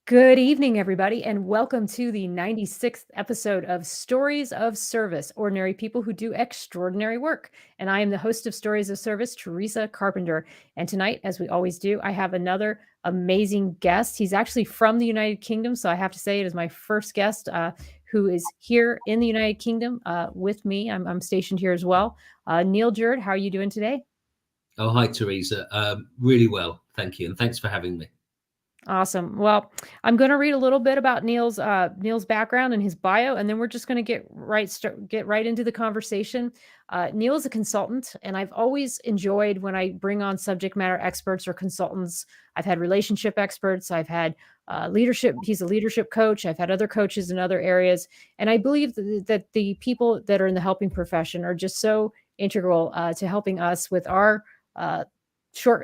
Good evening, everybody, and welcome to the 96th episode of Stories of Service, Ordinary People Who Do Extraordinary Work. And I am the host of Stories of Service, Teresa Carpenter. And tonight, as we always do, I have another amazing guest. He's actually from the United Kingdom, so I have to say it is my first guest who is here in the United Kingdom with me. I'm stationed here as well. Neil Jurd, how are you doing today? Oh, hi, Teresa. Really well, thank you, and thanks for having me. Awesome. Well, I'm going to read a little bit about Neil's background and his bio, and then we're just going to get right into the conversation. Neil is a consultant, and I've always enjoyed when I bring on subject matter experts or consultants. I've had relationship experts. I've had leadership. He's a leadership coach. I've had other coaches in other areas, and I believe that the people that are in the helping profession are just so integral to helping us with our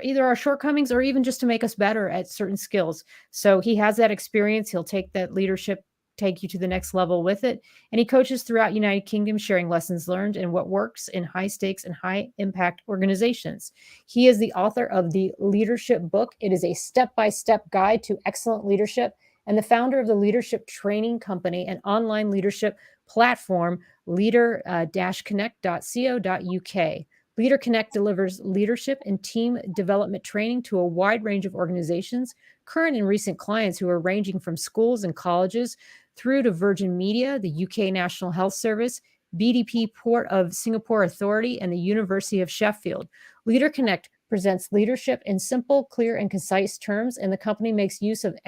either our shortcomings or even just to make us better at certain skills. So he has that experience. He'll take that leadership, take you to the next level with it. And he coaches throughout United Kingdom, sharing lessons learned and what works in high stakes and high impact organizations. He is the author of the leadership book. It is a step-by-step guide to excellent leadership, and the founder of the leadership training company and online leadership platform, leader-connect.co.uk. Leader Connect delivers leadership and team development training to a wide range of organizations, current and recent clients who are ranging from schools and colleges through to Virgin Media, the UK National Health Service, BDP Port of Singapore Authority, and the University of Sheffield. Leader Connect presents leadership in simple, clear, and concise terms, and the company makes use of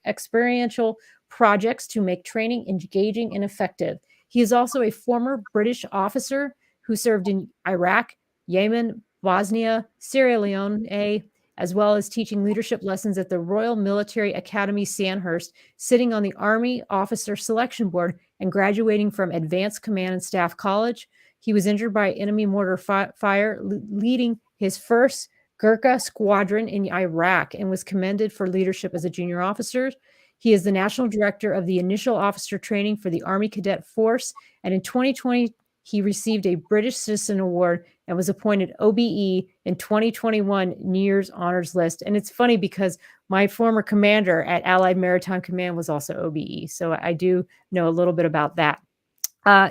experiential projects to make training engaging and effective. He is also a former British officer who served in Iraq, Yemen, Bosnia, Sierra Leone, as well as teaching leadership lessons at the Royal Military Academy Sandhurst, sitting on the Army Officer Selection Board, and graduating from Advanced Command and Staff College. He was injured by enemy mortar fire, leading his first Gurkha squadron in Iraq, and was commended for leadership as a junior officer. He is the National Director of the Initial Officer Training for the Army Cadet Force, and in 2020, he received a British Citizen Award and was appointed OBE in 2021 New Year's Honors List. And it's funny because my former commander at Allied Maritime Command was also OBE. So I do know a little bit about that.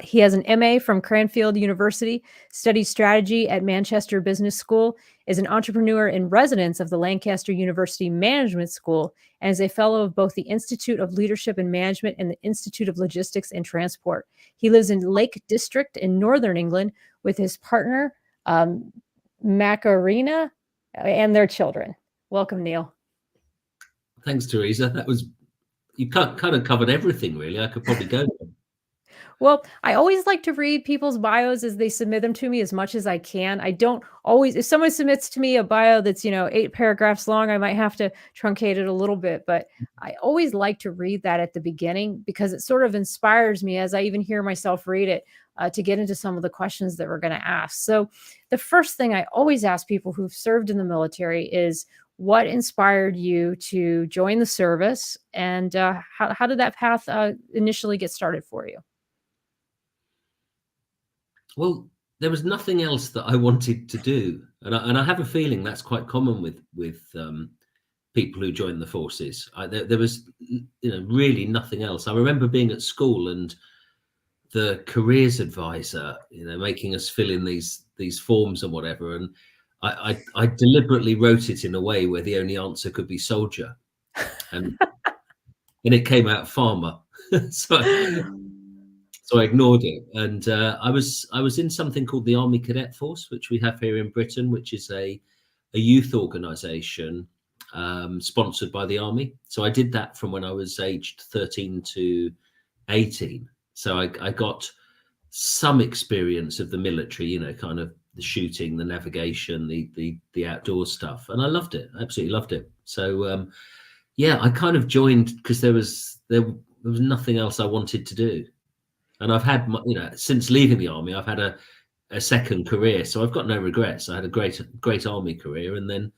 He has an MA from Cranfield University, studied strategy at Manchester Business School, is an entrepreneur in residence of the Lancaster University Management School, and is a fellow of both the Institute of Leadership and Management and the Institute of Logistics and Transport. He lives in Lake District in Northern England with his partner, Macarena, and their children. Welcome, Neil. Thanks, Teresa. You kind of covered everything, really. I could probably go there. Well, I always like to read people's bios as they submit them to me as much as I can. I don't always, if someone submits to me a bio that's, 8 paragraphs long, I might have to truncate it a little bit, but I always like to read that at the beginning because it sort of inspires me as I even hear myself read it to get into some of the questions that we're going to ask. So the first thing I always ask people who've served in the military is, what inspired you to join the service, and how did that path initially get started for you? Well, there was nothing else that I wanted to do, and I have a feeling that's quite common with people who join the forces. There was, really nothing else. I remember being at school and the careers advisor, making us fill in these forms and whatever, and I deliberately wrote it in a way where the only answer could be soldier, and it came out farmer. So I ignored it, and I was in something called the Army Cadet Force, which we have here in Britain, which is a youth organisation sponsored by the Army. So I did that from when I was aged 13 to 18. So I got some experience of the military, kind of the shooting, the navigation, the outdoor stuff, and I loved it. I absolutely loved it. So I kind of joined because there was nothing else I wanted to do. And I've had, since leaving the Army, I've had a second career. So I've got no regrets. I had a great Army career. And then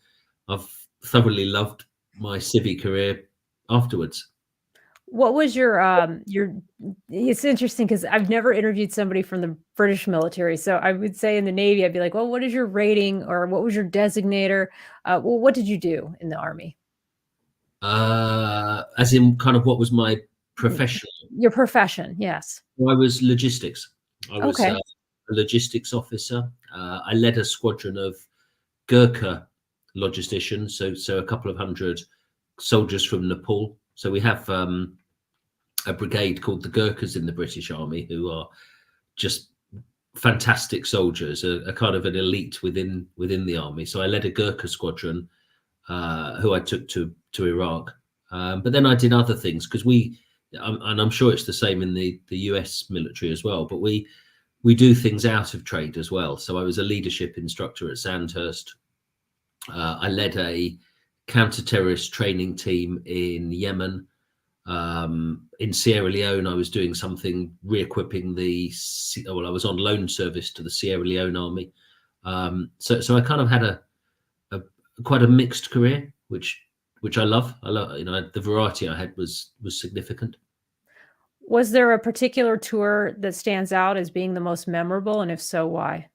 I've thoroughly loved my civvy career afterwards. What was your, it's interesting because I've never interviewed somebody from the British military. So I would say in the Navy, I'd be like, well, what is your rating, or what was your designator? What did you do in the Army? As in kind of what was my professional? Your profession, yes. I was logistics. I was Okay. a logistics officer. I led a squadron of Gurkha logisticians, so a couple of hundred soldiers from Nepal. So we have a brigade called the Gurkhas in the British Army, who are just fantastic soldiers, a kind of an elite within the army. So I led a Gurkha squadron, who I took to Iraq. But then I did other things because and I'm sure it's the same in the US military as well. But we do things out of trade as well. So I was a leadership instructor at Sandhurst. I led a counter-terrorist training team in Yemen. In Sierra Leone, I was doing something re-equipping I was on loan service to the Sierra Leone army. So I kind of had a quite a mixed career, which I love. I love, the variety I had was significant. Was there a particular tour that stands out as being the most memorable, and if so, why?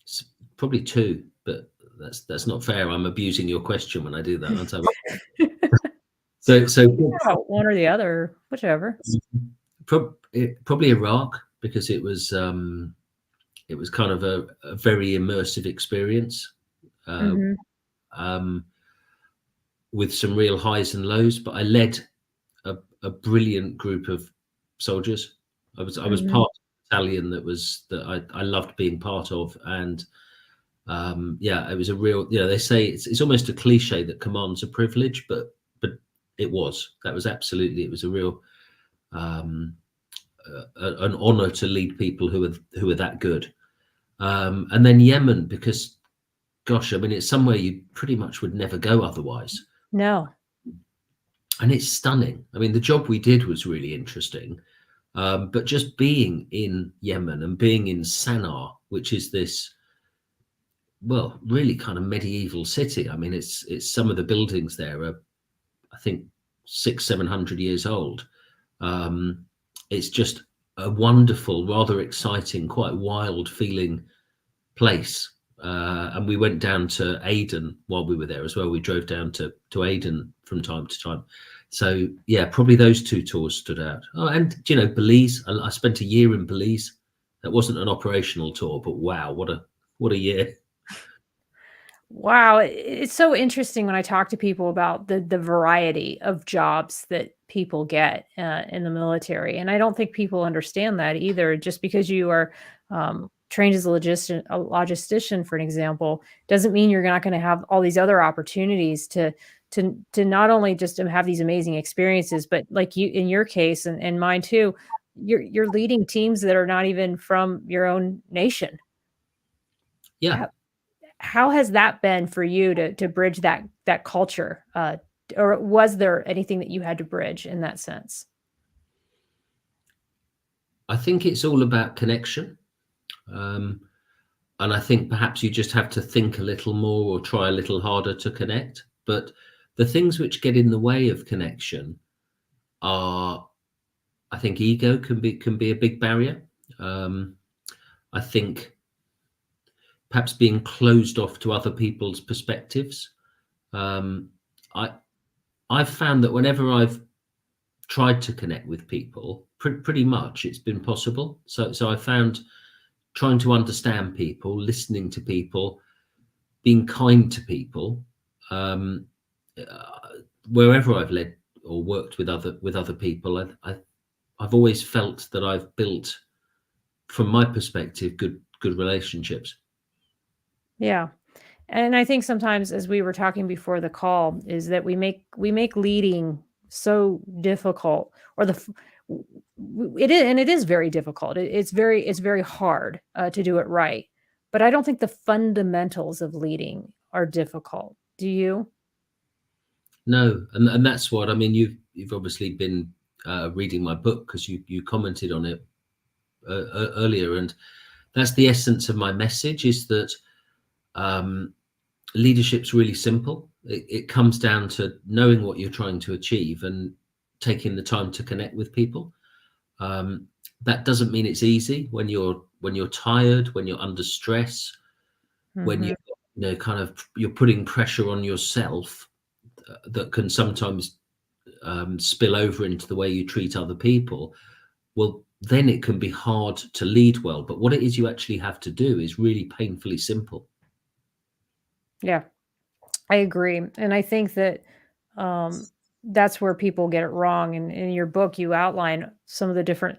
It's probably two, but that's not fair. I'm abusing your question when I do that, aren't I? So Yeah, one or the other, whichever. Probably Iraq, because it was kind of a very immersive experience, Mhm. with some real highs and lows. But I led a brilliant group of soldiers. I was Mhm. part of the battalion that I loved being part of, and yeah, it was a real. They say it's almost a cliche that command's a privilege, but it was it was a real an honor to lead people who are that good. And then Yemen, because gosh, I mean, it's somewhere you pretty much would never go otherwise. No. And it's stunning. I mean, the job we did was really interesting. But just being in Yemen and being in Sana'a, which is this, well, really kind of medieval city. I mean, it's some of the buildings there are, I think, 600-700 years old. It's just a wonderful, rather exciting, quite wild feeling place. And we went down to Aden while we were there as well. We drove down to Aden from time to time. So yeah, probably those two tours stood out. Oh, and Belize. I spent a year in Belize. That wasn't an operational tour, but wow, what a year! Wow, it's so interesting when I talk to people about the variety of jobs that people get, in the military, and I don't think people understand that either. Just because you are, trained as a logistician, for an example, doesn't mean you're not gonna have all these other opportunities to not only just to have these amazing experiences, but like you in your case and mine too, you're leading teams that are not even from your own nation. Yeah, How has that been for you to bridge that culture, or was there anything that you had to bridge in that sense? I think it's all about connection. Um, and I think perhaps you just have to think a little more or try a little harder to connect. But the things which get in the way of connection are, I think, ego can be a big barrier. I think perhaps being closed off to other people's perspectives. Um, I I've found that whenever I've tried to connect with people, pretty much it's been possible. So I found trying to understand people, listening to people, being kind to people, um, uh, wherever I've led or worked with other people, I've always felt that I've built, from my perspective, good relationships. Yeah. And I think sometimes, as we were talking before the call, is that we make leading so difficult, or it is, and it is very difficult. It's very hard to do it right. But I don't think the fundamentals of leading are difficult. Do you? No, and that's what I mean. You've obviously been reading my book because you commented on it earlier, and that's the essence of my message: is that um, leadership's really simple. It comes down to knowing what you're trying to achieve and taking the time to connect with people. Um, that doesn't mean it's easy when you're tired, when you're under stress, when you Mhm. kind of you're putting pressure on yourself that can sometimes spill over into the way you treat other people, well, then it can be hard to lead well. But what it is you actually have to do is really painfully simple. Yeah, I agree. And I think that um, that's where people get it wrong. And in your book, you outline some of the different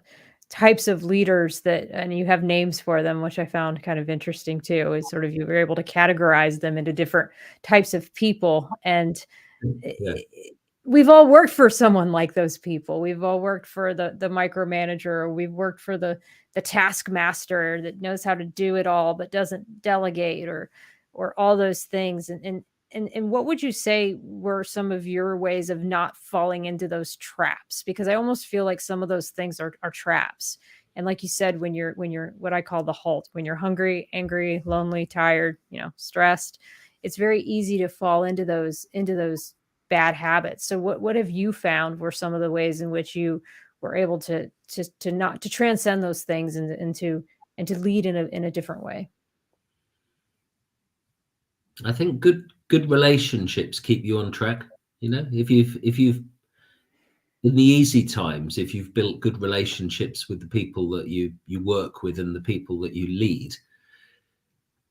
types of leaders that, and you have names for them, which I found kind of interesting too. Is sort of you were able to categorize them into different types of people. And Yeah, we've all worked for someone like those people. We've all worked for the micromanager, or we've worked for the taskmaster that knows how to do it all but doesn't delegate, or all those things. And what would you say were some of your ways of not falling into those traps? Because I almost feel like some of those things are traps. And like you said, when you're what I call the halt, when you're hungry, angry, lonely, tired, stressed, it's very easy to fall into those bad habits. So what have you found were some of the ways in which you were able to not to transcend those things and to lead in a different way? I think good relationships keep you on track. If you've in the easy times, if you've built good relationships with the people that you work with and the people that you lead,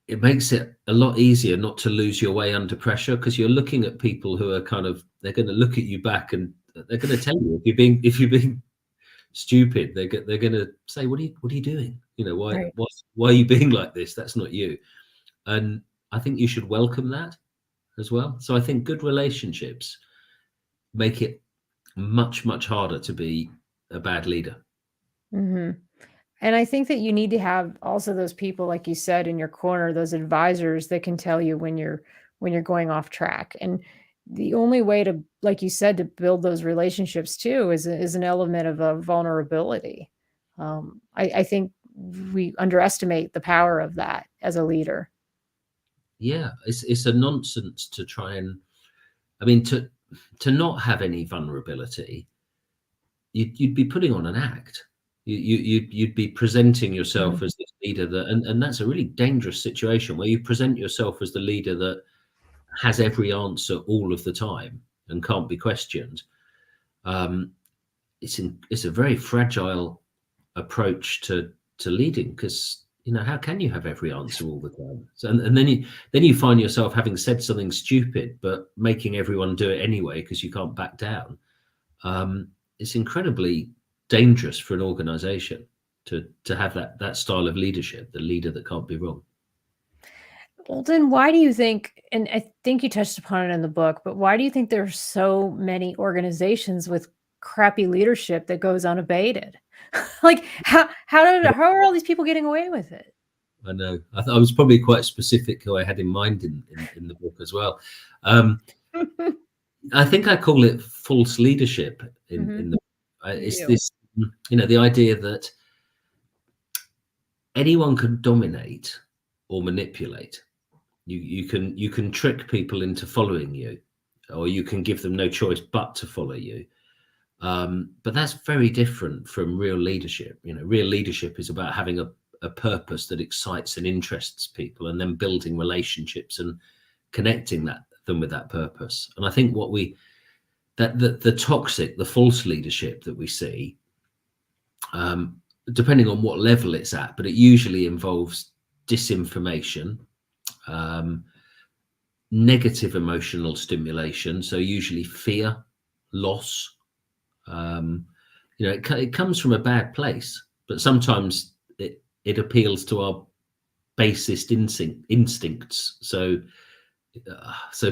it makes it a lot easier not to lose your way under pressure, because you're looking at people who are kind of, they're going to look at you back and they're going to tell you if you're being stupid. They're going to say, what are you doing? Why Right. why are you being like this? That's not you. And I think you should welcome that as well. So I think good relationships make it much harder to be a bad leader. Hmm. And I think that you need to have also those people, like you said, in your corner, those advisors that can tell you when you're going off track. And the only way to, like you said, to build those relationships too is an element of a vulnerability. I think we underestimate the power of that as a leader. Yeah, it's a nonsense to try and, I mean, to not have any vulnerability, you'd be putting on an act. You'd be presenting yourself Mhm. as this leader that, and that's a really dangerous situation where you present yourself as the leader that has every answer all of the time and can't be questioned. Um, it's a very fragile approach to leading, because how can you have every answer all the time? So, and then you find yourself having said something stupid but making everyone do it anyway because you can't back down. um, it's incredibly dangerous for an organization to have that style of leadership, the leader that can't be wrong. Well, then why do you think, and I think you touched upon it in the book, but why do you think there's so many organizations with crappy leadership that goes unabated? Like, how are all these people getting away with it? I know. I was probably quite specific who I had in mind in the book as well. Um, I think I call it false leadership in Mhm. the. You It's do. this, the idea that anyone can dominate or manipulate. You can trick people into following you, or you can give them no choice but to follow you. But that's very different from real leadership. Real leadership is about having a purpose that excites and interests people, and then building relationships and connecting them with that purpose. And I think what we that the toxic, the false leadership that we see, um, depending on what level it's at, but it usually involves disinformation, um, negative emotional stimulation, so usually fear, loss. Um, it comes from a bad place, but sometimes it appeals to our basest instincts. So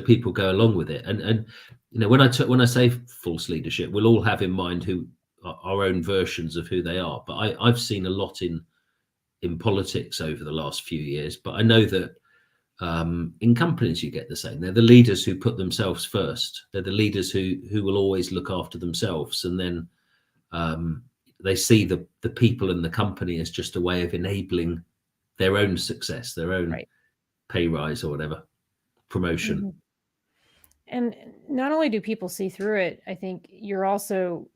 people go along with it. And when I say false leadership, we'll all have in mind who our own versions of who they are. But I've seen a lot in politics over the last few years. But I know that in companies you get the same. They're the leaders who put themselves first. They're the leaders who will always look after themselves, and then um, they see the people in the company as just a way of enabling their own success, their own Right. pay rise or whatever, promotion. Mhm. And not only do people see through it, I think you're also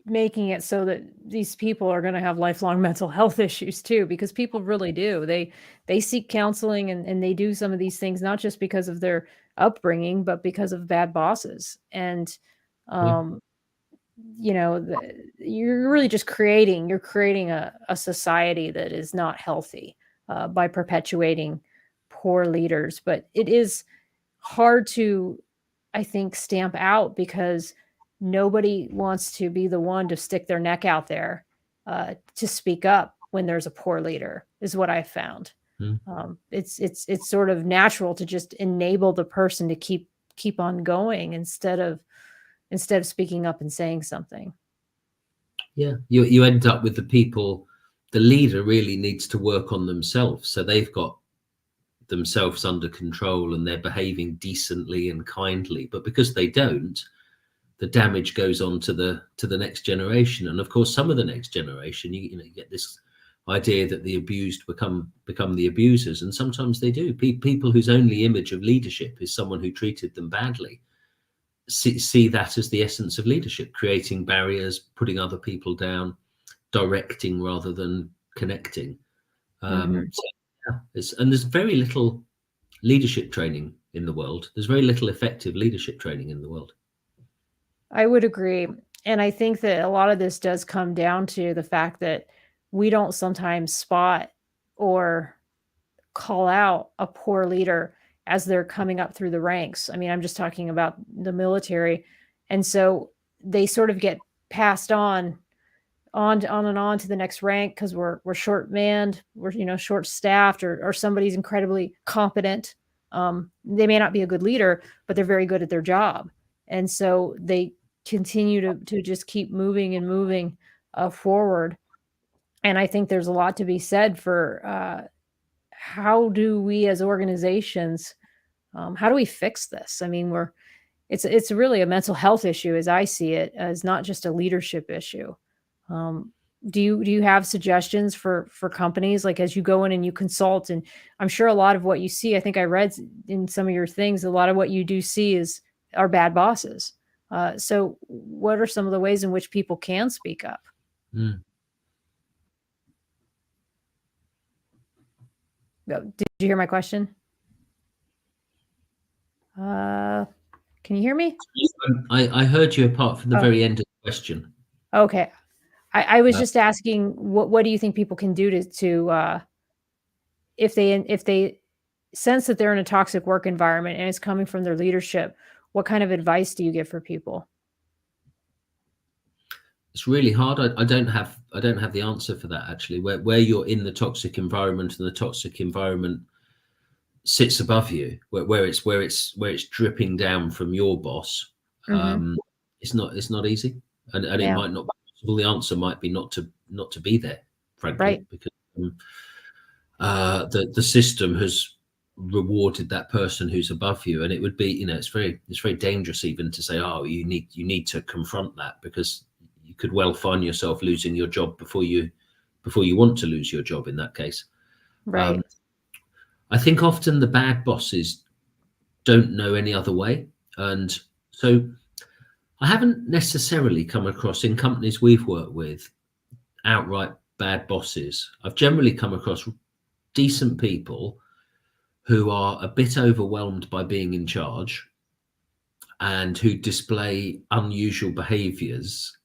making it so that these people are going to have lifelong mental health issues too, because people really do. They seek counseling, and they do some of these things not just because of their upbringing, but because of bad bosses. And Yeah. um, you're really just creating a society that is not healthy by perpetuating poor leaders. But it is hard to, I think, stamp out, because nobody wants to be the one to stick their neck out there to speak up when there's a poor leader, is what I've found. Mm. It's sort of natural to just enable the person to keep on going, instead of speaking up and saying something. Yeah, you end up with the people. The leader really needs to work on themselves, so they've got themselves under control and they're behaving decently and kindly. But because they don't, the damage goes on to the next generation. And of course, some of the next generation, you get this idea that the abused become the abusers, and sometimes they do. People whose only image of leadership is someone who treated them badly see that as the essence of leadership, creating barriers, putting other people down, directing rather than connecting. Hmm. So, yeah, and there's very little leadership training in the world. There's very little effective leadership training in the world. I would agree. And I think that a lot of this does come down to the fact that we don't sometimes spot or call out a poor leader as they're coming up through the ranks. I mean, I'm just talking about the military. And so they sort of get passed on and on to the next rank, because we're short manned, we're short staffed, or somebody's incredibly competent. They may not be a good leader, but they're very good at their job, and so they continue to just keep moving and moving forward. And I think there's a lot to be said for how do we as organizations, how do we fix this? I mean, it's really a mental health issue, as I see it, as not just a leadership issue. Um, do you have suggestions for companies, like, as you go in and you consult? And I'm sure a lot of what you see, I think I read in some of your things, a lot of what you do see are bad bosses. So what are some of the ways in which people can speak up? Mm. Did you hear my question? Uh, can you hear me? I heard you apart from the Oh, very end of the question. okay. I was Uh, just asking, what do you think people can do to if they sense that they're in a toxic work environment and it's coming from their leadership, what kind of advice do you give for people? it's really hard. I don't have the answer for that, actually. Where you're in the toxic environment and the toxic environment sits above you, where it's dripping down from your boss. Mhm. Um, it's not easy, and it Yeah, might not be possible. The answer might be not to be there, frankly, right, because the system has rewarded that person who's above you, and it would be, it's very dangerous even to say, oh, you need to confront that, because you could well find yourself losing your job before you want to lose your job in that case. right. um, I think often the bad bosses don't know any other way, and so I haven't necessarily come across, in companies we've worked with, outright bad bosses. I've generally come across decent people who are a bit overwhelmed by being in charge and who display unusual behaviors.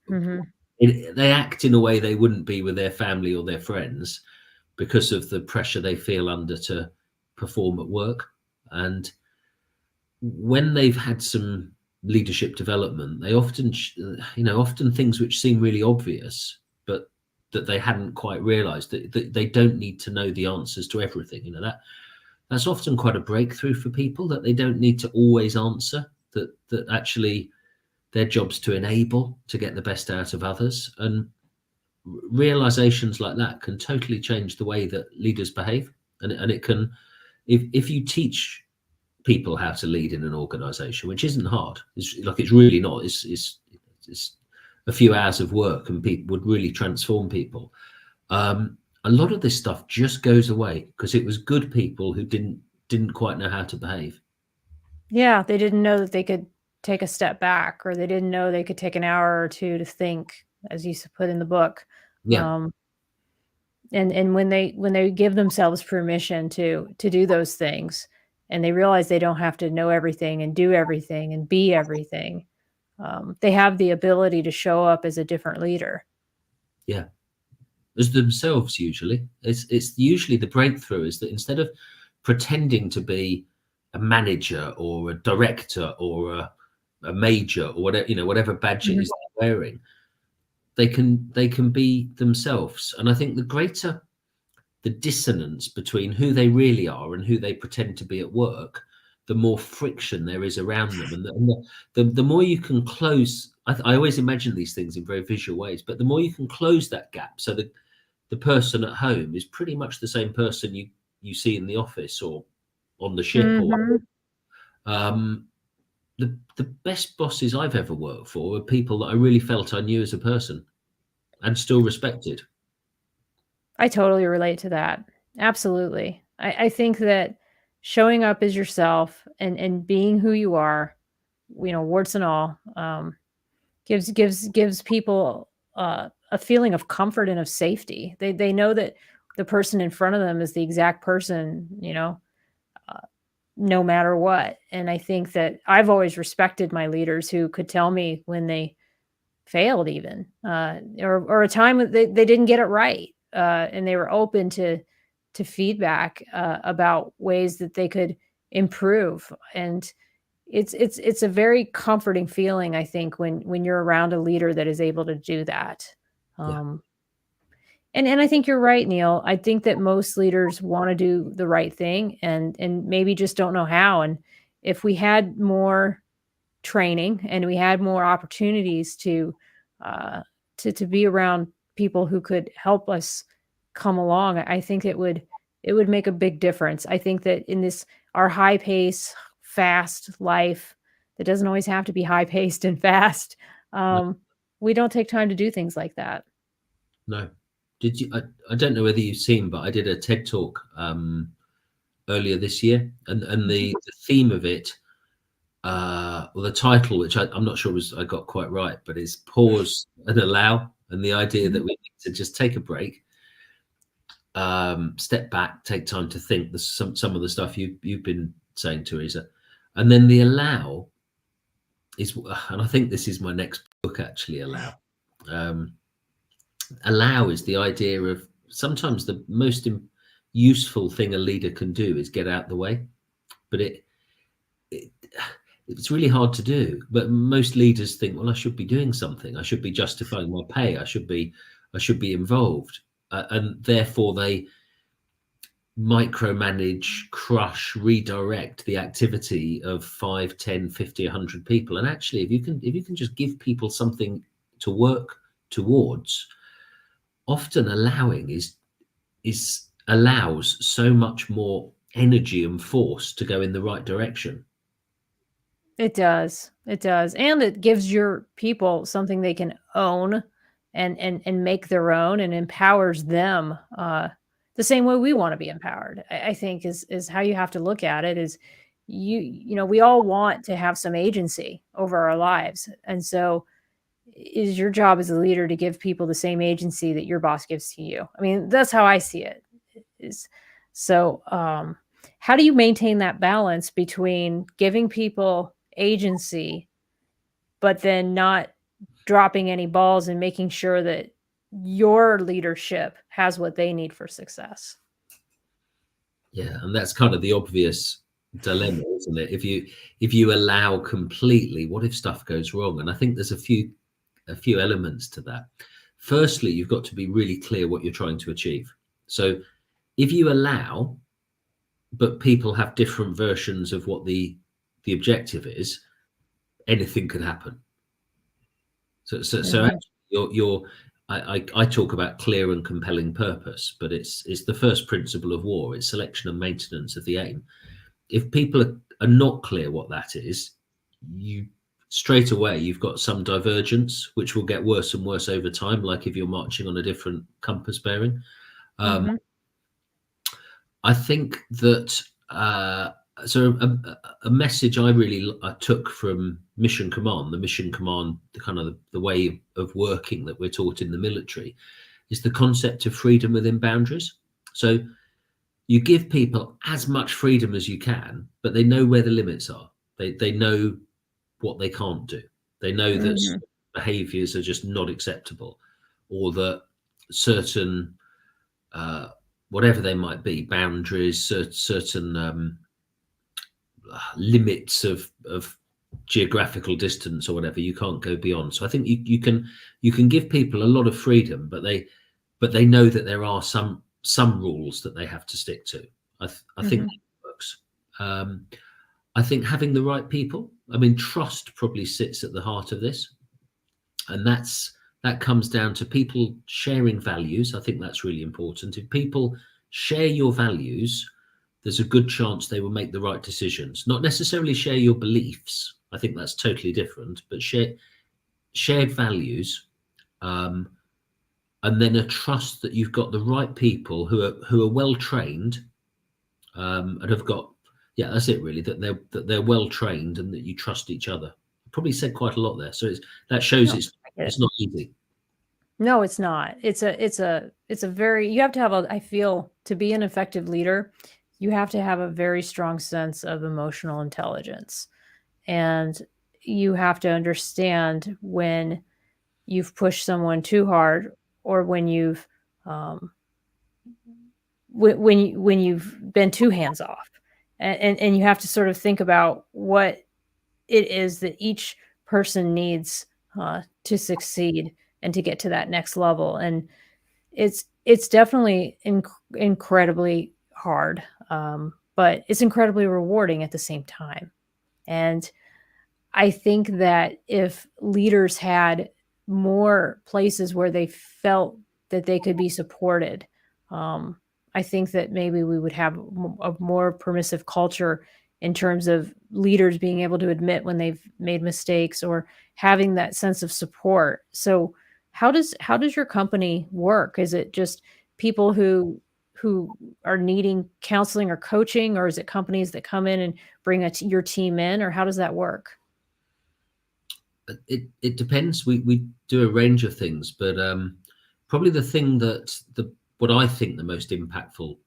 Mhm. They act in a way they wouldn't be with their family or their friends because of the pressure they feel under to perform at work. And when they've had some leadership development, they often, often things which seem really obvious, but that they hadn't quite realized, that they don't need to know the answers to everything. That's often quite a breakthrough for people, that they don't need to always answer, that actually their job's to enable, to get the best out of others. And realizations like that can totally change the way that leaders behave. And it can, if you teach people how to lead in an organization, which isn't hard, it's really not, it's a few hours of work, and people would really transform people. A lot of this stuff just goes away because it was good people who didn't quite know how to behave. Yeah, they didn't know that they could take a step back, or they didn't know they could take an hour or two to think, as you put in the book. Yeah. Um, and when they give themselves permission to do those things, and they realize they don't have to know everything and do everything and be everything, they have the ability to show up as a different leader. Yeah. As themselves, usually. It's usually the breakthrough is that instead of pretending to be a manager or a director or a major or whatever, whatever badge it Mhm. is they're wearing, they can be themselves. And I think the greater the dissonance between who they really are and who they pretend to be at work, the more friction there is around them, and the more you can close. I always imagine these things in very visual ways, but the more you can close that gap, so that the person at home is pretty much the same person you see in the office or on the ship, or Mhm. um, the best bosses I've ever worked for were people that I really felt I knew as a person and still respected. I totally relate to that. Absolutely. I think that showing up as yourself and being who you are, warts and all, gives people a feeling of comfort and of safety. They know that the person in front of them is the exact person, uh, no matter what. And I think that I've always respected my leaders who could tell me when they failed, even or a time that they didn't get it right, and they were open to feedback about ways that they could improve. And it's a very comforting feeling, I think, when you're around a leader that is able to do that. Yeah. um and I think you're right, Neil. I think that most leaders want to do the right thing, and maybe just don't know how. And if we had more training and we had more opportunities uh, to be around people who could help us come along, I think it would make a big difference. I think that in this our high pace, fast life that doesn't always have to be high paced and fast, No. um, we don't take time to do things like that. No. Did you? I don't know whether you've seen, but I did a TED talk earlier this year, and Mhm. the theme of it, well, the title, which I'm not sure was I got quite right, but is pause and allow, and the idea that Mhm. we need to just take a break, step back, take time to think. There's some of the stuff you've been saying, Teresa, and then the allow is, and I think this is my next book actually. Um, allow is the idea of sometimes the most useful thing a leader can do is get out the way, but it it's really hard to do. But most leaders think, well, I should be doing something, I should be justifying my pay, I should be involved, and therefore they micromanage, crush, redirect the activity of 5, 10, 50, 100 people. And actually, if you can just give people something to work towards, often allowing is allows so much more energy and force to go in the right direction. It does. It does. And it gives your people something they can own and make their own, and empowers them the same way we want to be empowered. I think is how you have to look at it. Is we all want to have some agency over our lives. And so is your job as a leader to give people the same agency that your boss gives to you. I mean, that's how I see it. Is so how do you maintain that balance between giving people agency, but then not dropping any balls and making sure that your leadership has what they need for success? Yeah, and that's kind of the obvious dilemma, isn't it? If you allow completely, what if stuff goes wrong? And I think there's a few elements to that. Firstly, you've got to be really clear what you're trying to achieve. So if you allow, but people have different versions of what the objective is, anything could happen. So Mhm. actually you're I talk about clear and compelling purpose, but it's the first principle of war. It's selection and maintenance of the aim. If people are not clear what that is, you straight away you've got some divergence, which will get worse and worse over time. Like if you're marching on a different compass bearing. Um, Mhm. I think that So a message I took from Mission Command, the kind of the way of working that we're taught in the military, is the concept of freedom within boundaries. So you give people as much freedom as you can, but they know where the limits are. They know what they can't do. They know that Mhm. behaviors are just not acceptable, or that certain whatever they might be, boundaries, certain limits of geographical distance or whatever, you can't go beyond. So I think you can give people a lot of freedom, but they know that there are some rules that they have to stick to. I think Mhm. that works. I think having the right people, I mean, trust probably sits at the heart of this, and that comes down to people sharing values. I think that's really important. If people share your values, there's a good chance they will make the right decisions. Not necessarily share your beliefs. I think that's totally different, but shared values, um, and then a trust that you've got the right people who are well trained, and have got, yeah, that's it really, that they're well trained and that you trust each other. I probably said quite a lot there, so that shows No, I get it's it. not easy. No, it's not. It's a very you have to have a I feel to be an effective leader, you have to have a very strong sense of emotional intelligence. And you have to understand when you've pushed someone too hard or when you've um, when you've been too hands off, and you have to sort of think about what it is that each person needs to succeed and to get to that next level. And it's definitely incredibly hard, but it's incredibly rewarding at the same time. And I think that if leaders had more places where they felt that they could be supported, um, I think that maybe we would have a more permissive culture in terms of leaders being able to admit when they've made mistakes or having that sense of support. So, how does your company work? Is it just people who are needing counseling or coaching, or is it companies that come in and bring your team in, or how does that work? It depends. We do a range of things, but probably the thing that the what I think the most impactful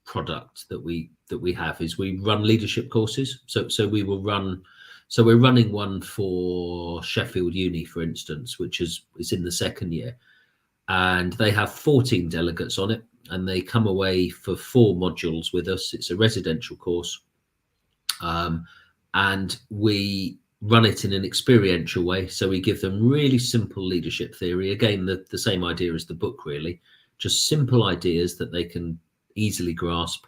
product that we have is we run leadership courses. So we will run. So we're running one for Sheffield Uni, for instance, which is in the second year, and they have 14 delegates on it, and they come away for 4 modules with us. It's a residential course, and we run it in an experiential way. So we give them really simple leadership theory. Again, the same idea as the book, really, just simple ideas that they can easily grasp.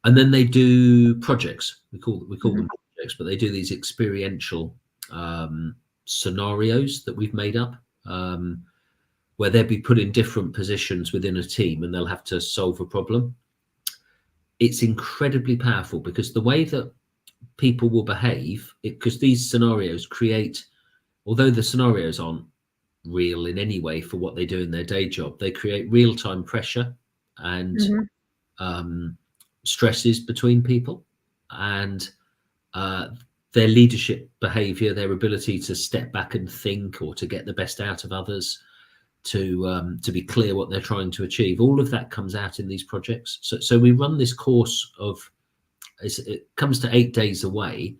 And then they do projects. We call Mhm. them projects, but they do these experiential scenarios that we've made up, where they'll be put in different positions within a team, and they'll have to solve a problem. It's incredibly powerful because the way that people will behave, because these scenarios create, although the scenarios aren't real in any way for what they do in their day job, they create real-time pressure and Mhm. um, stresses between people, and uh, their leadership behavior, their ability to step back and think, or to get the best out of others, to be clear what they're trying to achieve, all of that comes out in these projects. So we run this course of, it comes to 8 days away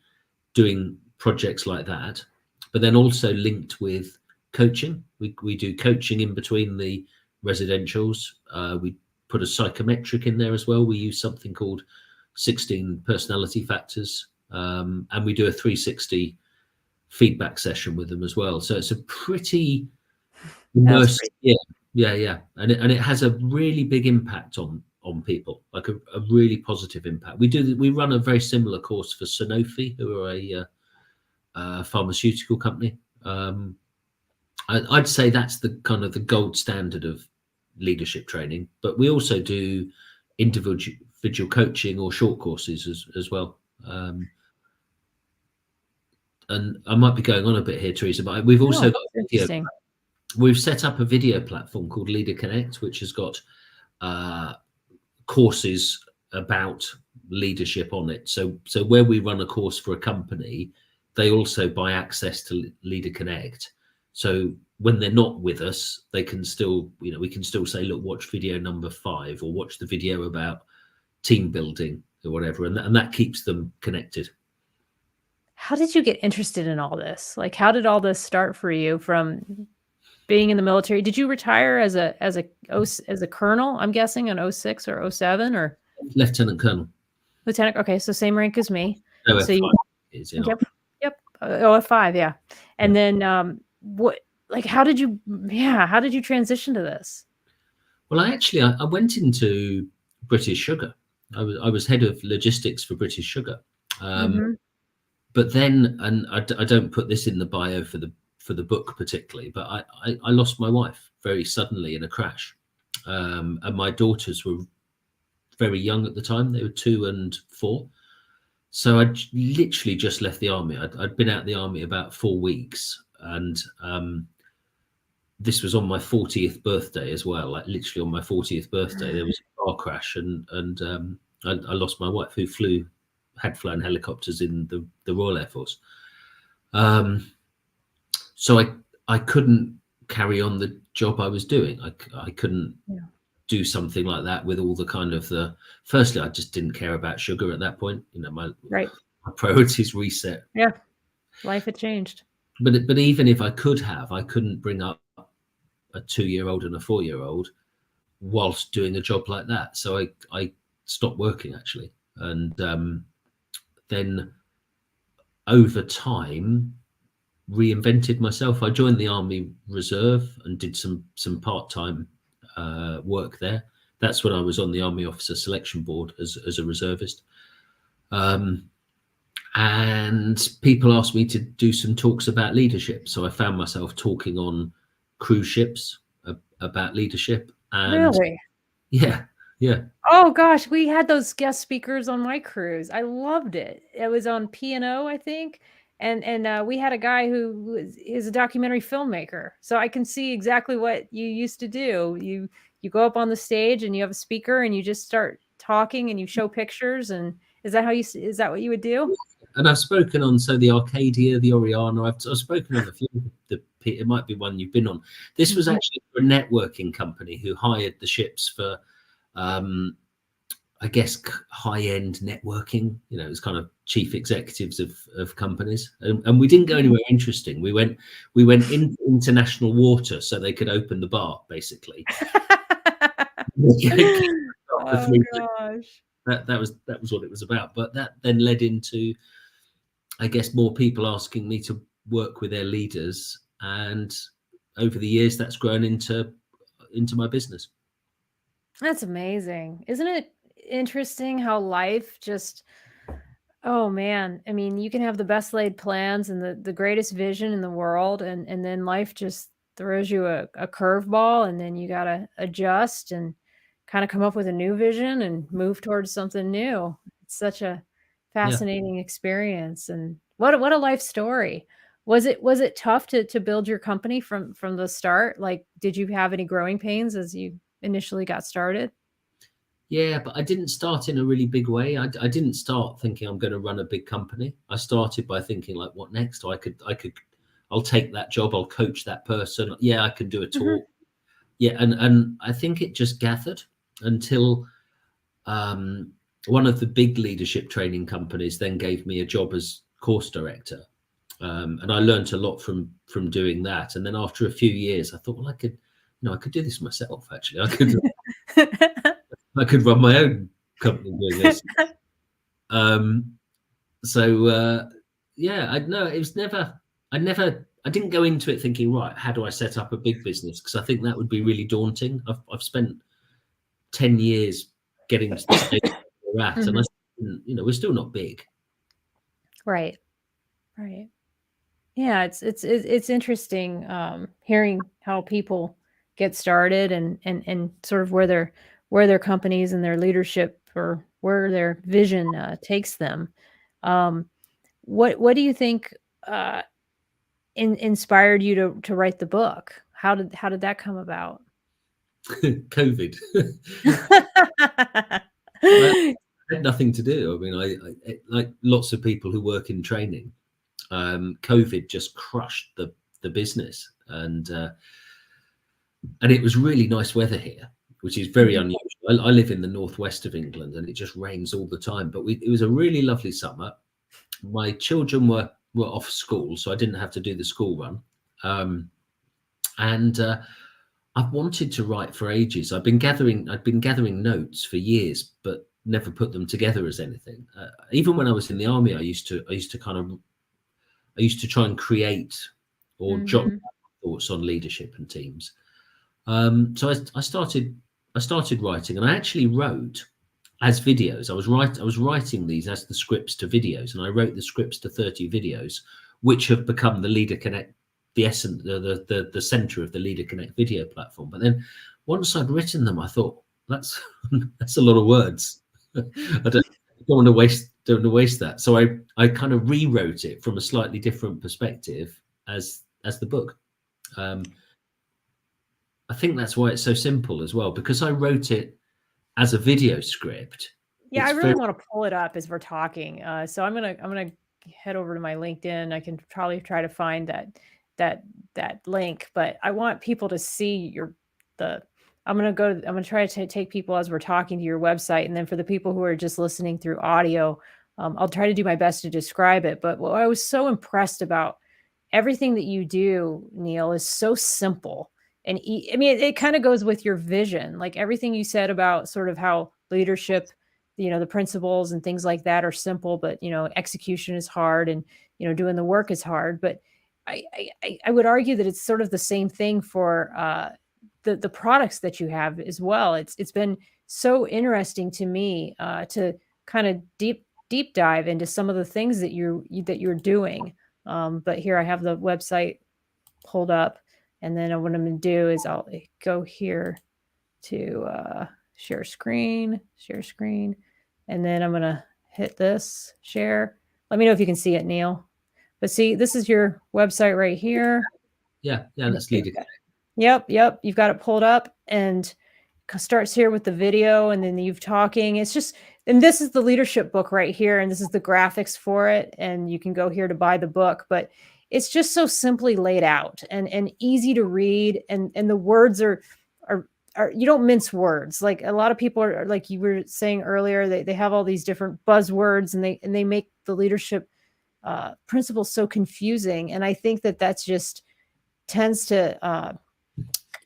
doing projects like that, but then also linked with coaching. We do coaching in between the residentials. We put a psychometric in there as well. We use something called 16 personality factors, and we do a 360 feedback session with them as well. So it's a pretty That's immersive, pretty yeah, and it has a really big impact on people, like a really positive impact. We run a very similar course for Sanofi, who are a pharmaceutical company. I'd say that's the kind of the gold standard of leadership training, but we also do individual coaching or short courses as well. And I might be going on a bit here, Teresa, but we've no, also got that's a video. interesting. We've set up a video platform called Leader Connect, which has got uh, courses about leadership on it. So where we run a course for a company, they also buy access to Leader Connect. So when they're not with us, they can still, we can still say, look, watch video number 5 or watch the video about team building or whatever, and that keeps them connected. How did you get interested in all this? Like, how did all this start for you from being in the military? Did you retire as a colonel, I'm guessing, in 06 or 07 or Lieutenant Colonel. lieutenant? Okay, so same rank as me. OF5 So you, is, yep, OF5, yeah. And then how did you transition to this? Well, I went into British Sugar. I was head of logistics for British Sugar. But then, and I don't put this in the bio for the book particularly, but I lost my wife very suddenly in a crash, and my daughters were very young at the time. They were 2 and 4. So I literally just left the army. I'd been out of the army about 4 weeks, and this was on my 40th birthday as well. Like literally on my 40th birthday, there was a car crash, and I lost my wife, who had flown helicopters in the Royal Air Force. So I couldn't carry on the job I was doing. I couldn't do something like that with all the kind of firstly, I just didn't care about sugar at that point. My priorities reset. Yeah. Life had changed. But even if I couldn't bring up a 2-year-old and a 4-year-old whilst doing a job like that. So I stopped working actually. And then over time reinvented myself. I joined the Army Reserve and did some part-time work there. That's when I was on the Army Officer Selection Board as a reservist. And people asked me to do some talks about leadership. So I found myself talking on cruise ships about leadership. And really? Yeah. Oh gosh, we had those guest speakers on my cruise. I loved it. It was on P&O, I think. And we had a guy who is a documentary filmmaker. So I can see exactly what you used to do. You go up on the stage and you have a speaker and you just start talking and you show pictures. And is that what you would do? And I've spoken on the Arcadia, the Oriana. I've spoken on a few. It might be one you've been on. This was actually for a networking company who hired the ships for, I guess, high-end networking. It was kind of chief executives of companies, and we didn't go anywhere interesting. We went into international water so they could open the bar, basically. Oh gosh. That was what it was about. But that then led into, I guess, more people asking me to work with their leaders, and over the years that's grown into my business. That's amazing. Isn't it interesting how life just, oh man, I mean, you can have the best laid plans and the greatest vision in the world, and then life just throws you a curveball, and then you got to adjust and kind of come up with a new vision and move towards something new. It's such a fascinating experience, and what a life story. Was it tough to build your company from the start? Like, did you have any growing pains as you initially got started? Yeah, but I didn't start in a really big way. I didn't start thinking I'm going to run a big company. I started by thinking, like, what next? I'll take that job. I'll coach that person. Yeah, I can do a talk. Yeah, and I think it just gathered until one of the big leadership training companies then gave me a job as course director, and I learned a lot from doing that. And then after a few years, I thought, well, I could do this myself. Actually, I could run my own company doing this. I didn't go into it thinking, right, how do I set up a big business? Because I think that would be really daunting. I've spent 10 years getting to the stage where we're at, and we're still not big. Right. Yeah, it's interesting hearing how people get started and sort of where their companies and their leadership or where their vision takes them. What do you think inspired you to write the book? How did that come about? COVID. had nothing to do. I mean, I like lots of people who work in training. COVID just crushed the business, and it was really nice weather here, which is very unusual. I live in the northwest of England, and it just rains all the time. But it was a really lovely summer. My children were off school, so I didn't have to do the school run. And I've wanted to write for ages. I'd been gathering notes for years, but never put them together as anything. Even when I was in the army, I used to try and create or jot thoughts on leadership and teams. So I started writing, and I actually wrote as videos. I was writing these as the scripts to videos, and I wrote the scripts to 30 videos, which have become the Leader Connect, the essence, the center of the Leader Connect video platform. But then once I'd written them, I thought that's a lot of words. I don't want to waste that. So I kind of rewrote it from a slightly different perspective as the book. I think that's why it's so simple as well, because I wrote it as a video script. Yeah, I really want to pull it up as we're talking. So I'm gonna head over to my LinkedIn. I can probably try to find that link, but I want people to see I'm gonna try to take people as we're talking to your website, and then for the people who are just listening through audio, I'll try to do my best to describe it. But what I was so impressed about everything that you do, Neil, is so simple. And I mean, it kind of goes with your vision, like everything you said about sort of how leadership, the principles and things like that are simple, but, execution is hard, and, doing the work is hard. But I would argue that it's sort of the same thing for the products that you have as well. It's been so interesting to me to kind of deep dive into some of the things that you're doing. But here I have the website pulled up, and then what I'm going to do is I'll go here to share screen, and then I'm going to hit this share. Let me know if you can see it, Neil. But see, this is your website right here. Yeah, that's Leader Connect. Yep. You've got it pulled up, and starts here with the video, and then you've talking. It's just, and this is the leadership book right here, and this is the graphics for it, and you can go here to buy the book. But it's just so simply laid out and easy to read, and the words are you don't mince words. Like a lot of people are, like you were saying earlier, they have all these different buzzwords, and they make the leadership principles so confusing. And I think that's just tends to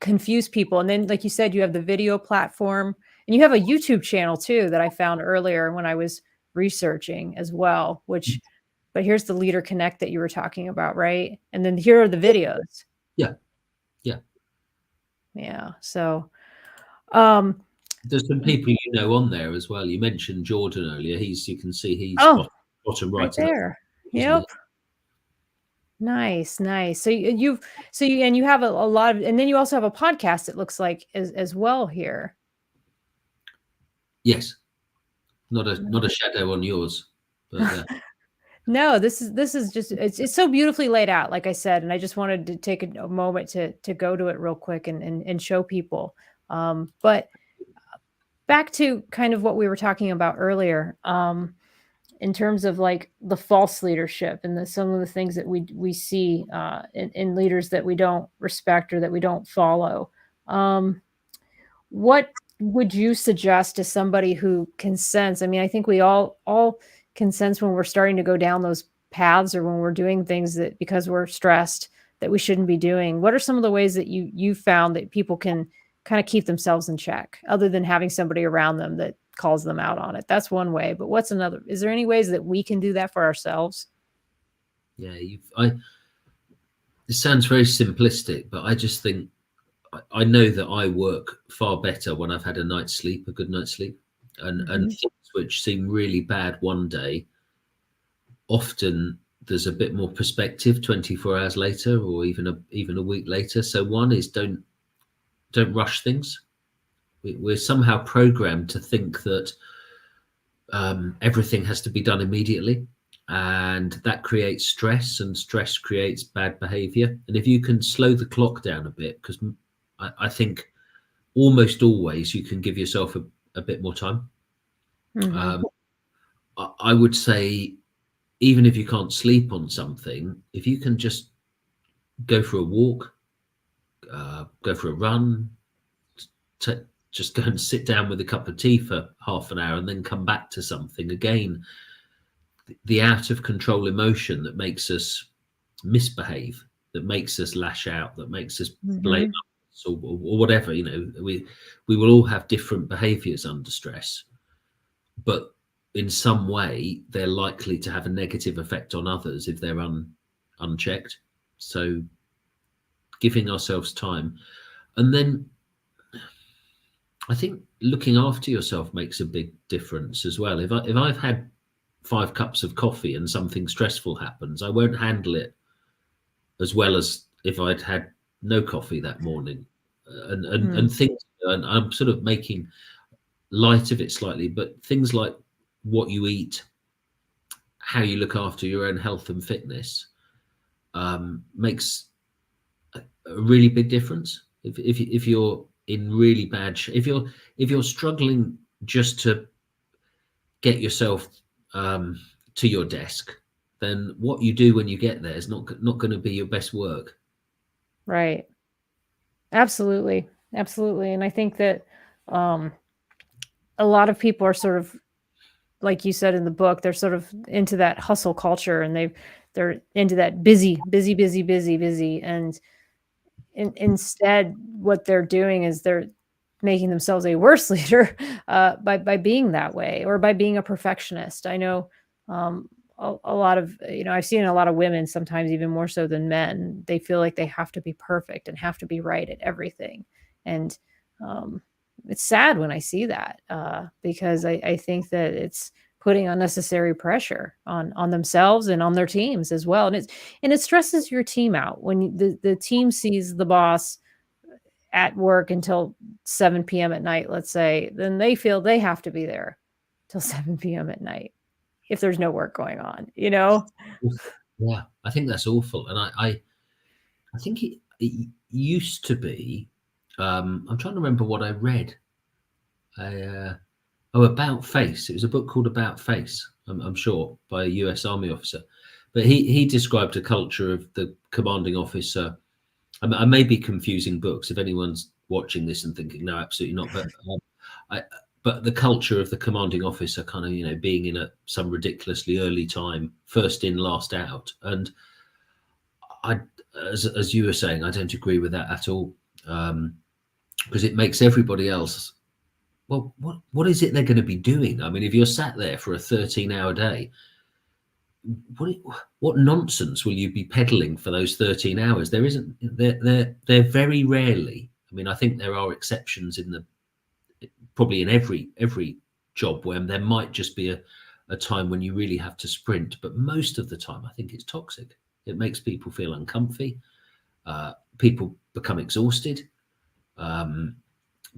confuse people. And then, like you said, you have the video platform, and you have a YouTube channel too that I found earlier when I was researching as well, but here's the Leader Connect that you were talking about, right? And then here are the videos. Yeah. So there's some people on there as well. You mentioned Jordan earlier. You can see he's bottom right there. Yep. Nice. So you have a lot of, and then you also have a podcast, it looks like, as well here. Yes. Not a shadow on yours, but No, this is just, it's so beautifully laid out, like I said, and I just wanted to take a moment to go to it real quick and show people. But back to kind of what we were talking about earlier, in terms of like the false leadership and some of the things that we see in leaders that we don't respect or that we don't follow. What would you suggest to somebody who can sense? I mean, I think we all can sense when we're starting to go down those paths, or when we're doing things that, because we're stressed, that we shouldn't be doing. What are some of the ways that you found that people can kind of keep themselves in check, other than having somebody around them that calls them out on it? That's one way, but what's another? Is there any ways that we can do that for ourselves? Yeah, it sounds very simplistic, but I just think I know that I work far better when I've had a good night's sleep, and things which seem really bad one day, often there's a bit more perspective 24 hours later, or even a week later. So one is don't rush things. We're somehow programmed to think that everything has to be done immediately, and that creates stress, and stress creates bad behavior. And if you can slow the clock down a bit, because I think almost always you can give yourself a bit more time. I would say, even if you can't sleep on something, if you can just go for a walk, go for a run, just go and sit down with a cup of tea for half an hour and then come back to something again, the out of control emotion that makes us misbehave, that makes us lash out, that makes us blame Mhm. us, or whatever, we will all have different behaviors under stress, but in some way they're likely to have a negative effect on others if they're unchecked. So giving ourselves time, and then I think looking after yourself makes a big difference as well. If I've had 5 cups of coffee and something stressful happens, I won't handle it as well as if I'd had no coffee that morning. And Mm. things, and I'm sort of making light of it slightly, but things like what you eat, how you look after your own health and fitness, makes a really big difference. If you're in really bad if you're struggling just to get yourself to your desk, then what you do when you get there is not going to be your best work. Right. Absolutely. Absolutely. And I think that um, a lot of people are sort of, like you said in the book, they're sort of into that hustle culture, and they're into that busy, busy, busy, busy, busy. And instead, what they're doing is they're making themselves a worse leader by being that way, or by being a perfectionist. I know a lot of, I've seen a lot of women, sometimes even more so than men. They feel like they have to be perfect and have to be right at everything, and um, it's sad when I see that, because I think that it's putting unnecessary pressure on themselves and on their teams as well, and it stresses your team out when the team sees the boss at work until 7 p.m. at night, let's say, then they feel they have to be there till 7 p.m. at night if there's no work going on, you know? Yeah, I think that's awful, and I think it used to be. I'm trying to remember what I read. About Face. It was a book called About Face. I'm sure, by a U.S. Army officer, but he described a culture of the commanding officer. I may be confusing books if anyone's watching this and thinking, no, absolutely not. I, but the culture of the commanding officer, kind of, being in at some ridiculously early time, first in, last out. And I, as you were saying, I don't agree with that at all, because it makes everybody else. Well, what is it they're going to be doing? I mean, if you're sat there for a 13-hour day, what what nonsense will you be peddling for those 13 hours? There isn't. They're very rarely. I mean, I think there are exceptions in the probably in every job where there might just be a time when you really have to sprint, but most of the time I think it's toxic. It makes people feel uncomfy. People become exhausted. Um,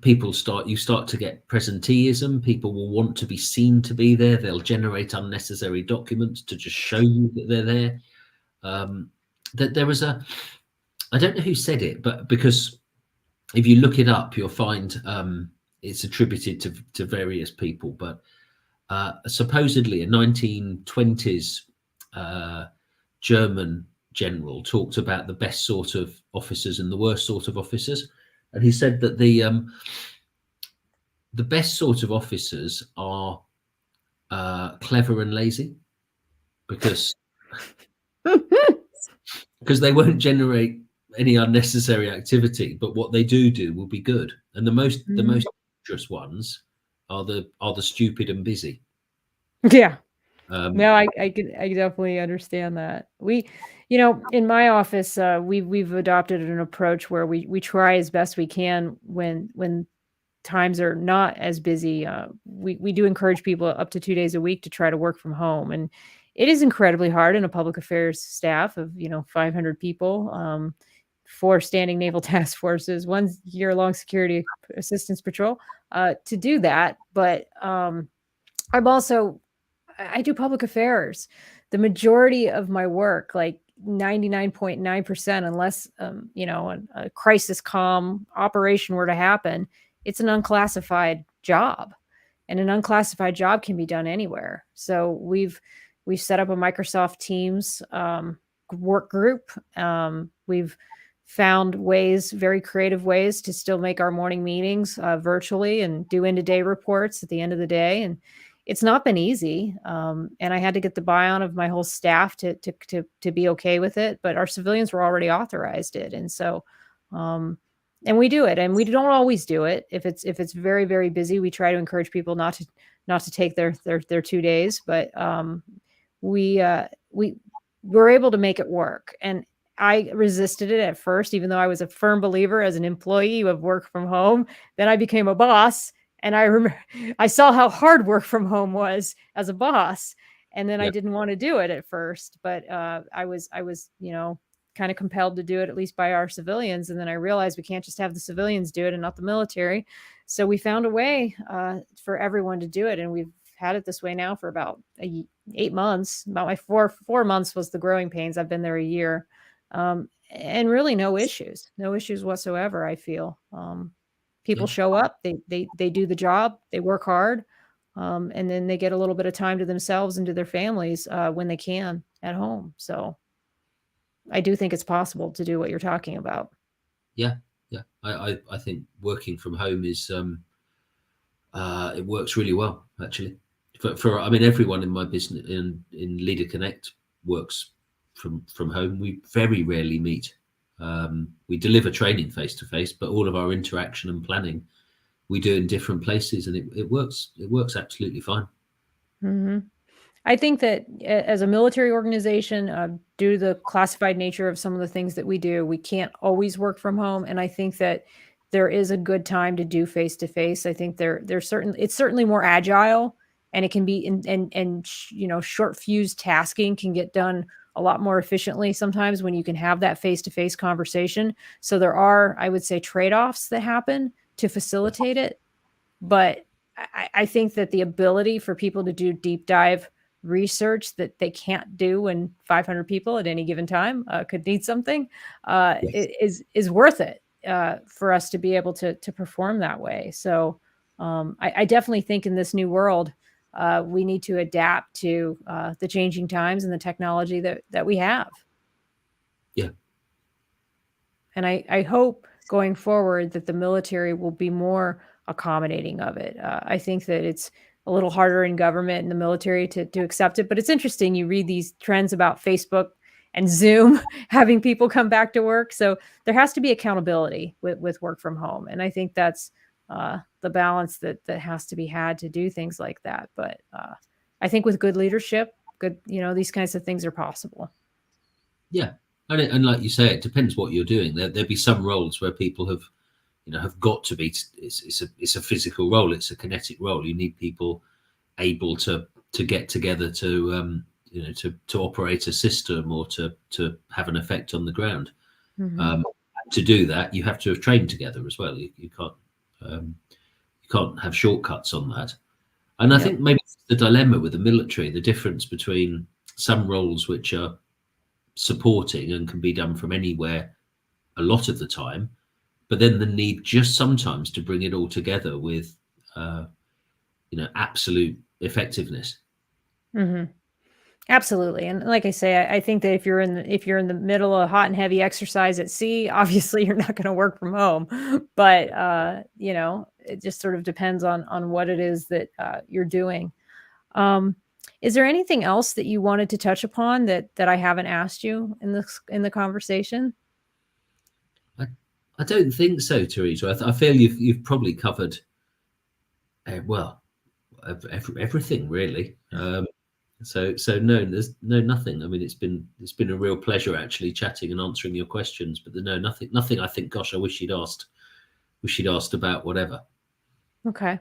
you start to get presenteeism. People will want to be seen to be there. They'll generate unnecessary documents to just show you that they're there. That there was I don't know who said it, but because if you look it up, you'll find it's attributed to various people, but supposedly a 1920s German general talked about the best sort of officers and the worst sort of officers, and he said that the best sort of officers are clever and lazy, because they won't generate any unnecessary activity, but what they do will be good. And the Mhm. most dangerous ones are the stupid and busy. Yeah. Um, No, I definitely understand that. In my office, we've adopted an approach where we try as best we can when times are not as busy. We do encourage people up to 2 days a week to try to work from home, and it is incredibly hard in a public affairs staff of 500 people, 4 standing naval task forces, 1 year-long security assistance patrol, to do that. But I'm also I do public affairs. The majority of my work, like 99.9%, unless, a crisis comm operation were to happen, it's an unclassified job. and an unclassified job can be done anywhere. So we've set up a Microsoft Teams work group. We've found ways, very creative ways, to still make our morning meetings virtually and do end-of-day reports at the end of the day. And it's not been easy. And I had to get the buy-in of my whole staff to be okay with it. But our civilians were already authorized it, and so and we do it. And we don't always do it. If it's very, very busy, we try to encourage people not to take their 2 days. But we were able to make it work. And I resisted it at first, even though I was a firm believer as an employee of work from home. Then I became a boss, and I remember I saw how hard work from home was as a boss, and then I Yeah. didn't want to do it at first. But I was kind of compelled to do it, at least by our civilians. And then I realized we can't just have the civilians do it and not the military. So we found a way for everyone to do it, and we've had it this way now for about 8 months. About my 4 months was the growing pains. I've been there a year. And really no issues whatsoever. I feel people Yeah. show up, they do the job, they work hard, and then they get a little bit of time to themselves and to their families when they can at home. So I do think it's possible to do what you're talking about. Yeah. Yeah. I think working from home is it works really well, actually. For I mean, everyone in my business in Leader Connect works from home. We very rarely meet. We deliver training face to face, but all of our interaction and planning we do in different places, and it works. It works absolutely fine. Mhm. I think that as a military organization, due to the classified nature of some of the things that we do, we can't always work from home. And I think that there is a good time to do face to face. I think it's certainly more agile, and it can be short fused tasking can get done a lot more efficiently sometimes when you can have that face to face conversation. So there are, I would say, trade offs that happen to facilitate it. But I think that the ability for people to do deep dive research that they can't do when 500 people at any given time could need something Yes. is worth it for us to be able to perform that way. So I definitely think in this new world, we need to adapt to the changing times and the technology that we have. Yeah. And I hope going forward that the military will be more accommodating of it. I think that it's a little harder in government and the military to accept it. But it's interesting. You read these trends about Facebook and Zoom having people come back to work. So there has to be accountability with work from home. And I think that's the balance that has to be had to do things like that. But I think with good leadership, these kinds of things are possible. Yeah. And like you say, it depends what you're doing. There'll be some roles where people have got to be. It's a physical role. It's a kinetic role. You need people able to get together to operate a system or to have an effect on the ground. Mhm. To do that, you have to have trained together as well. You can't have shortcuts on that. And I Yep. think maybe it's the dilemma with the military, the difference between some roles which are supporting and can be done from anywhere a lot of the time, but then the need just sometimes to bring it all together with absolute effectiveness. Mhm. Absolutely. And like I say, I think that if you're in the middle of hot and heavy exercise at sea, obviously you're not going to work from home. But it just sort of depends on what it is that you're doing. Um, is there anything else that you wanted to touch upon that I haven't asked you in the conversation? I, I don't think so, Teresa. I feel you've probably covered well everything really. So no, there's nothing. I mean, it's been a real pleasure actually chatting and answering your questions. But no, nothing. I think, gosh, I wish you'd asked. Wish you'd asked about whatever. Okay.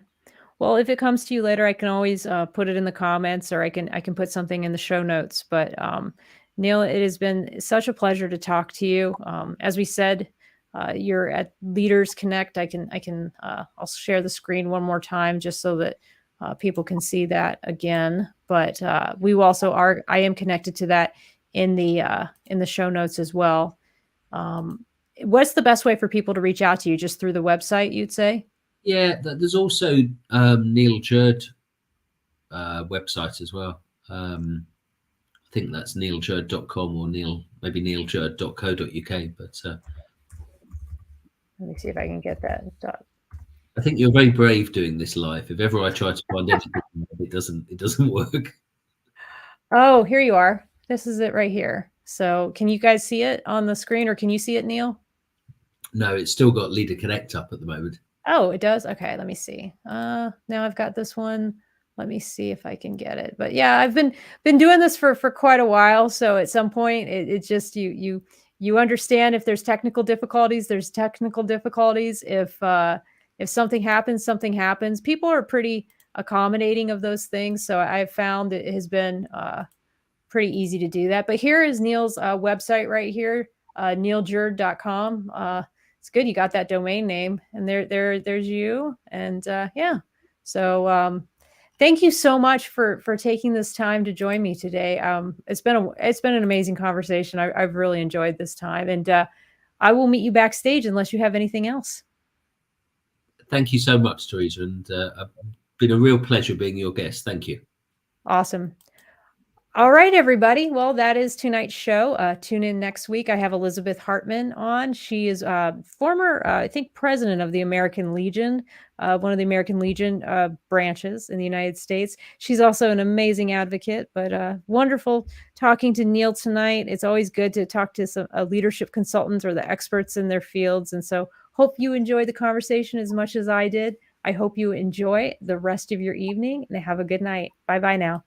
Well, if it comes to you later, I can always put it in the comments, or I can put something in the show notes. But Neil, it has been such a pleasure to talk to you. As we said, you're at Leaders Connect. I'll share the screen one more time just so that people can see that again. But we also are. I am connected to that in the show notes as well. Um, what's the best way for people to reach out to you? Just through the website, you'd say? Yeah, there's also Neil Jurd website as well. I think that's neiljurd.com or maybe neiljurd.co.uk. But Let me see if I can get that. I think you're very brave doing this live. If ever I try to find anything, it doesn't work. Oh, here you are. This is it right here. So can you guys see it on the screen, or can you see it, Neil? No, it's still got Leader Connect up at the moment. Oh, it does? Okay, let me see. Now I've got this one. Let me see if I can get it. But yeah, I've been doing this for quite a while. So at some point, it's just you understand if there's technical difficulties, there's technical difficulties. If something happens, something happens. People are pretty accommodating of those things. So I've found it has been pretty easy to do that. But here is Neil's website right here, neiljurd.com. It's good you got that domain name, and there's you. And yeah, so thank you so much for taking this time to join me today. It's been an amazing conversation. I've really enjoyed this time, and I will meet you backstage unless you have anything else. Thank you so much, Teresa, and it's been a real pleasure being your guest. Thank you. Awesome. All right, everybody. Well, that is tonight's show. Tune in next week. I have Elizabeth Hartman on. She is former, I think, president of the American Legion, one of the American Legion branches in the United States. She's also an amazing advocate, but wonderful talking to Neil tonight. It's always good to talk to some leadership consultants or the experts in their fields. And so hope you enjoyed the conversation as much as I did. I hope you enjoy the rest of your evening and have a good night. Bye-bye now.